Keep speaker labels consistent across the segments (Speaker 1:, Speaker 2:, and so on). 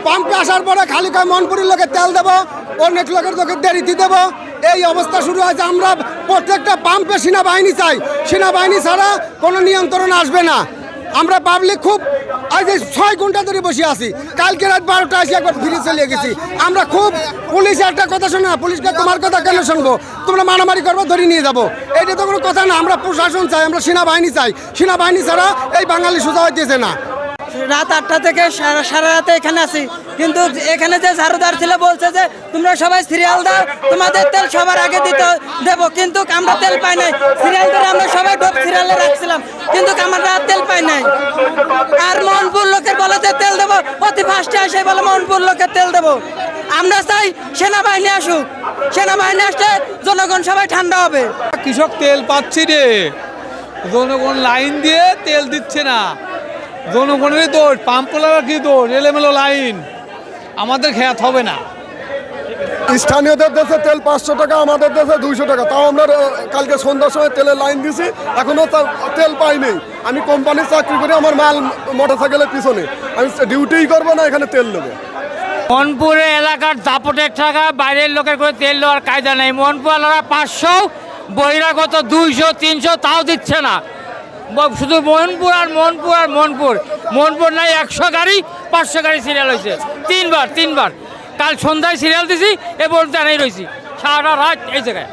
Speaker 1: পাম্পে আসার পরে খালি কয় মনপুরের লোকের তেল দেবো, অনেক লোকের লোকের দেরিতে দেবো, এই অবস্থা শুরু হয়েছে। আমরা প্রত্যেকটা পাম্পে সেনাবাহিনী চাই, সেনাবাহিনী ছাড়া কোনো নিয়ন্ত্রণ আসবে না। আমরা পাবলিক খুব আজ 6 ঘন্টা ধরে বসে আছি, কালকে রাত 12টা এসে একবার ফিরে চলে গেছি। আমরা খুব পুলিশ একটা কথা শোনে না, পুলিশকে তোমার কথা কেন শুনবো, তোমরা মারামারি করবো ধরে নিয়ে যাবো, এটা তো কোনো কথা না। আমরা প্রশাসন চাই, আমরা সেনাবাহিনী চাই, সেনাবাহিনী ছাড়া এই বাঙালি সোজা হইতেছে না।
Speaker 2: রাত 8টা থেকে সারা রাতে এখানে আছি, কিন্তু এখানে যে ঝাড়ুদার ছিল বলছে যে তোমরা সবাই সিরিয়াল দাও, তোমাদের তেল সবার আগে দেবো, কিন্তু আমরা তেল পাই নাই। সিরিয়াল ধরে আমরা সবাই ডোপ সিরিয়ালে রাখছিলাম, কিন্তু আমরা তেল পাই নাই। আর মোহনপুর লোকের বলে যে তেল দেবো, অতি ফার্স্টে আসে বলে মোহনপুর লোকের তেল দেবো। আমরা চাই সেনাবাহিনী আসুক, সেনাবাহিনী আসলে জনগণ সবাই ঠান্ডা হবে।
Speaker 3: কৃষক তেল পাচ্ছি রে, জনগণ লাইন দিয়ে তেল দিচ্ছে না, জনগণেরই দোষ, পাম্পলার কি দোষ, এলোমেলো লাইন, আমাদের খেয়াত হবে না।
Speaker 4: স্থানীয়দের দেশে তেল 500 টাকা, আমাদের দেশে 200 টাকা, তাও আমরা কালকে সন্ধ্যার সময় তেলের লাইন দিছি, এখনো তেল পাইনি। আমি কোম্পানির চাকরি করি, আমার মাল মোটরসাইকেলের পিছনে, আমি ডিউটিই করবো না, এখানে তেল নেবে।
Speaker 5: মোহনপুরের এলাকার দাপটের টাকা বাইরের লোকের করে তেল দেওয়ার কায়দা নেই। মোহনপুরওয়ালারা 500, বহিরাগত 200 300 তাও দিচ্ছে না। শুধু মোহনপুর আর মোহনপুর আর মোহনপুর, মোহনপুর নাই 100 গাড়ি 500 গাড়ি সিরিয়াল হয়েছে, তিনবার। কাল সন্ধ্যায় সিরিয়াল দিছি, এ পর্যন্ত জানাই রয়েছি, সারা রাত এই জায়গায়।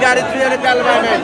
Speaker 6: গাড়ি তেল পায় নাই,